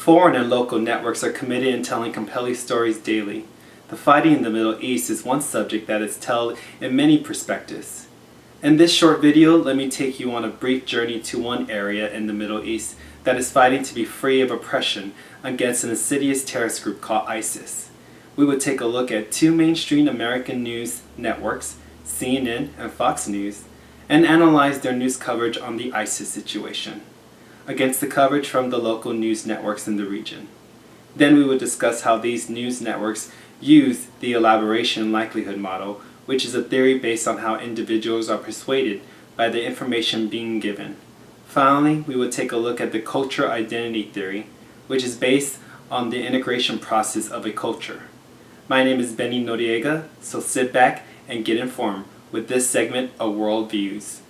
foreign and local networks are committed in telling compelling stories daily. The fighting in the Middle East is one subject that is told in many perspectives. In this short video, let me take you on a brief journey to one area in the Middle East that is fighting to be free of oppression against an insidious terrorist group called ISIS. We will take a look at two mainstream American news networks, CNN and Fox News, and analyze their news coverage on the ISIS situation against the coverage from the local news networks in the region. Then we will discuss how these news networks use the elaboration likelihood model, which is a theory based on how individuals are persuaded by the information being given. Finally, we will take a look at the cultural identity theory, which is based on the integration process of a culture. My name is Benny Noriega, so sit back and get informed with this segment of World Views.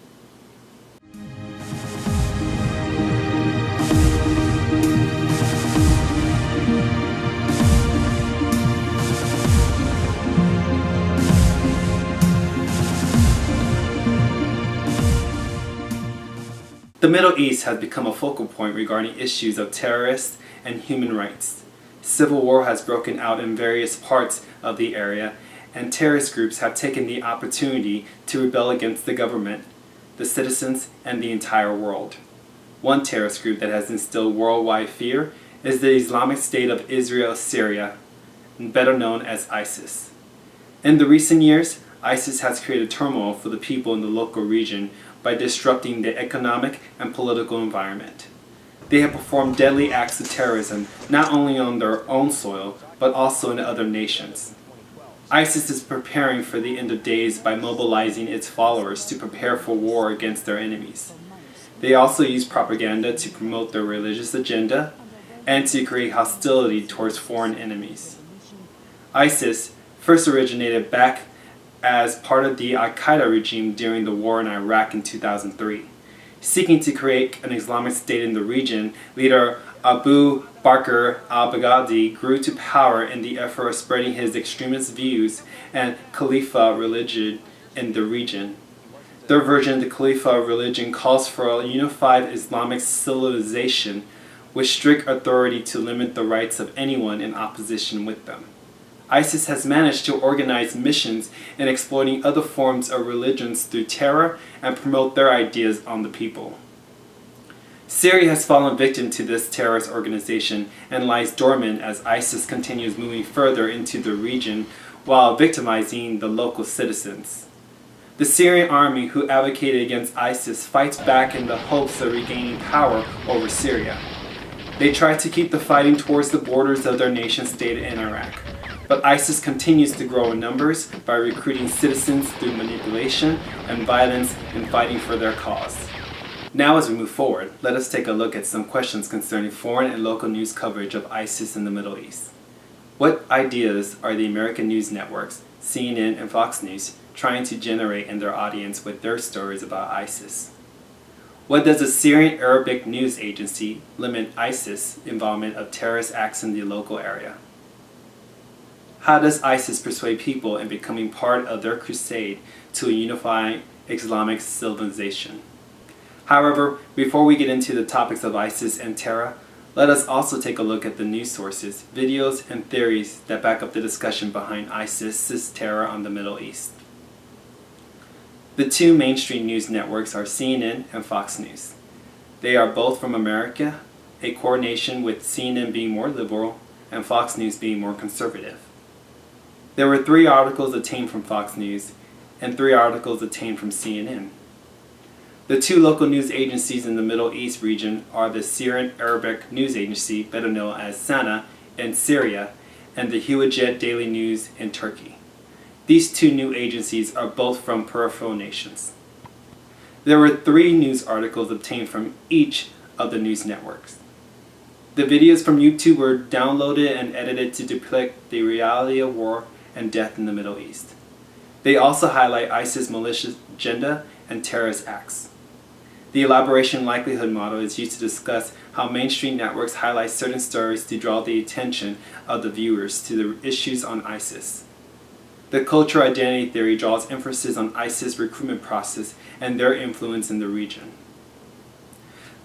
The Middle East has become a focal point regarding issues of terrorists and human rights. Civil war has broken out in various parts of the area, and terrorist groups have taken the opportunity to rebel against the government, the citizens, and the entire world. One terrorist group that has instilled worldwide fear is the Islamic State of Israel Syria, better known as ISIS. In the recent years, ISIS has created turmoil for the people in the local region by disrupting the economic and political environment. They have performed deadly acts of terrorism not only on their own soil, but also in other nations. ISIS is preparing for the end of days by mobilizing its followers to prepare for war against their enemies. They also use propaganda to promote their religious agenda and to create hostility towards foreign enemies. ISIS first originated back as part of the Al-Qaeda regime during the war in Iraq in 2003. Seeking to create an Islamic State in the region, leader Abu Bakr al-Baghdadi grew to power in the effort of spreading his extremist views and Khalifa religion in the region. Their version of the Khalifa religion calls for a unified Islamic civilization with strict authority to limit the rights of anyone in opposition with them. ISIS has managed to organize missions in exploiting other forms of religions through terror and promote their ideas on the people. Syria has fallen victim to this terrorist organization and lies dormant as ISIS continues moving further into the region while victimizing the local citizens. The Syrian army, who advocated against ISIS, fights back in the hopes of regaining power over Syria. They try to keep the fighting towards the borders of their nation-state in Iraq. But ISIS continues to grow in numbers by recruiting citizens through manipulation and violence in fighting for their cause. Now as we move forward, let us take a look at some questions concerning foreign and local news coverage of ISIS in the Middle East. What ideas are the American news networks, CNN and Fox News, trying to generate in their audience with their stories about ISIS? What does the Syrian Arabic news agency limit ISIS involvement of terrorist acts in the local area? How does ISIS persuade people in becoming part of their crusade to a unified Islamic civilization? However, before we get into the topics of ISIS and terror, let us also take a look at the news sources, videos, and theories that back up the discussion behind ISIS's terror on the Middle East. The two mainstream news networks are CNN and Fox News. They are both from America, a coordination with CNN being more liberal and Fox News being more conservative. There were 3 articles obtained from Fox News and 3 articles obtained from CNN. The two local news agencies in the Middle East region are the Syrian Arabic News Agency, better known as SANA, in Syria, and the Hurriyet Daily News in Turkey. These two new agencies are both from peripheral nations. There were 3 news articles obtained from each of the news networks. The videos from YouTube were downloaded and edited to depict the reality of war and death in the Middle East. They also highlight ISIS malicious agenda and terrorist acts. The elaboration likelihood model is used to discuss how mainstream networks highlight certain stories to draw the attention of the viewers to the issues on ISIS. The cultural identity theory draws emphasis on ISIS recruitment process and their influence in the region.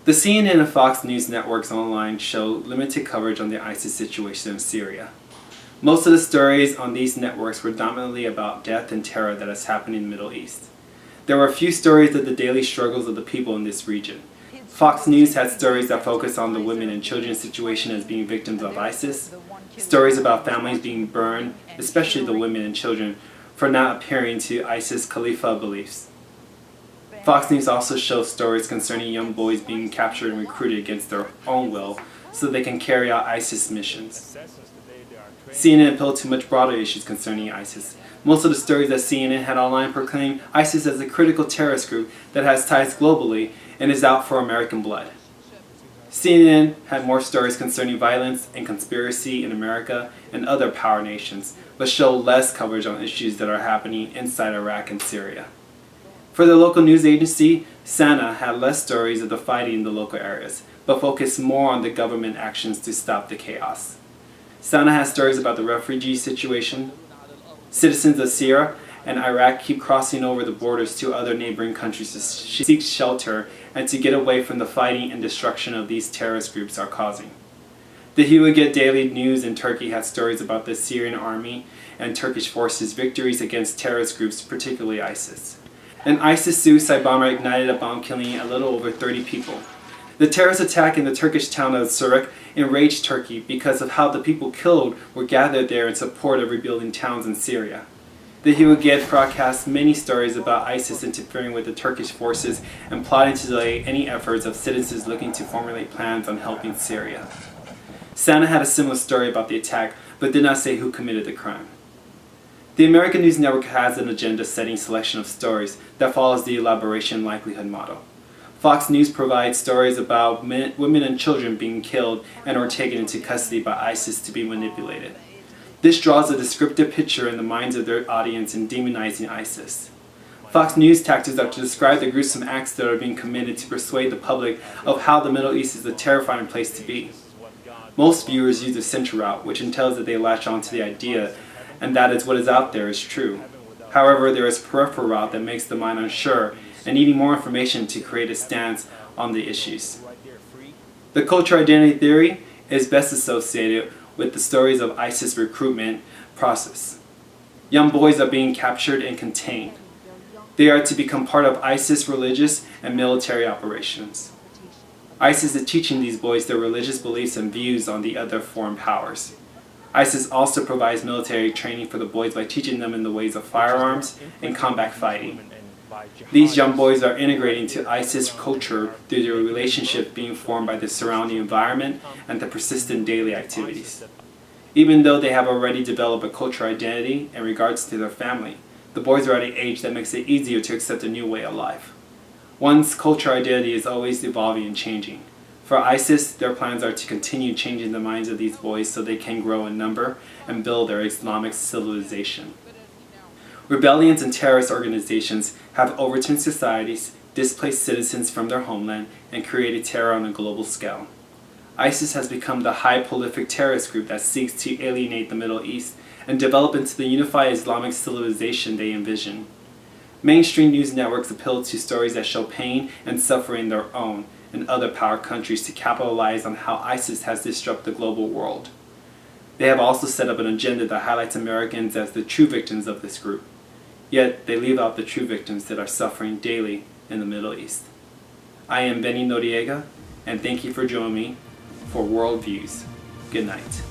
The CNN and Fox News networks online show limited coverage on the ISIS situation in Syria. Most of the stories on these networks were dominantly about death and terror that is happening in the Middle East. There were a few stories of the daily struggles of the people in this region. Fox News had stories that focused on the women and children's situation as being victims of ISIS, stories about families being burned, especially the women and children, for not adhering to ISIS Khalifa beliefs. Fox News also shows stories concerning young boys being captured and recruited against their own will so they can carry out ISIS missions. CNN appealed to much broader issues concerning ISIS. Most of the stories that CNN had online proclaimed ISIS as a critical terrorist group that has ties globally and is out for American blood. CNN had more stories concerning violence and conspiracy in America and other power nations, but showed less coverage on issues that are happening inside Iraq and Syria. For the local news agency, SANA had less stories of the fighting in the local areas, but focused more on the government actions to stop the chaos. SANA has stories about the refugee situation. Citizens of Syria and Iraq keep crossing over the borders to other neighboring countries to seek shelter and to get away from the fighting and destruction of these terrorist groups are causing. The Hurriyet daily news in Turkey had stories about the Syrian army and Turkish forces' victories against terrorist groups, particularly ISIS. An ISIS suicide bomber ignited a bomb, killing a little over 30 people. The terrorist attack in the Turkish town of Surak enraged Turkey because of how the people killed were gathered there in support of rebuilding towns in Syria. The Hurriyet broadcast many stories about ISIS interfering with the Turkish forces and plotting to delay any efforts of citizens looking to formulate plans on helping Syria. SANA had a similar story about the attack, but did not say who committed the crime. The American News Network has an agenda-setting selection of stories that follows the elaboration likelihood model. Fox News provides stories about women and children being killed and or taken into custody by ISIS to be manipulated. This draws a descriptive picture in the minds of their audience in demonizing ISIS. Fox News tactics are to describe the gruesome acts that are being committed to persuade the public of how the Middle East is a terrifying place to be. Most viewers use the center route, which entails that they latch on to the idea and that is what is out there is true. However, there is a peripheral route that makes the mind unsure and needing more information to create a stance on the issues. The cultural identity theory is best associated with the stories of ISIS recruitment process. Young boys are being captured and contained. They are to become part of ISIS religious and military operations. ISIS is teaching these boys their religious beliefs and views on the other foreign powers. ISIS also provides military training for the boys by teaching them in the ways of firearms and combat fighting. These young boys are integrating to ISIS culture through their relationship being formed by the surrounding environment and the persistent daily activities. Even though they have already developed a cultural identity in regards to their family, the boys are at an age that makes it easier to accept a new way of life. One's cultural identity is always evolving and changing. For ISIS, their plans are to continue changing the minds of these boys so they can grow in number and build their Islamic civilization. Rebellions and terrorist organizations have overturned societies, displaced citizens from their homeland, and created terror on a global scale. ISIS has become the high prolific terrorist group that seeks to alienate the Middle East and develop into the unified Islamic civilization they envision. Mainstream news networks appeal to stories that show pain and suffering their own and other power countries to capitalize on how ISIS has disrupted the global world. They have also set up an agenda that highlights Americans as the true victims of this group. Yet, they leave out the true victims that are suffering daily in the Middle East. I am Benny Noriega, and thank you for joining me for Worldviews. Good night.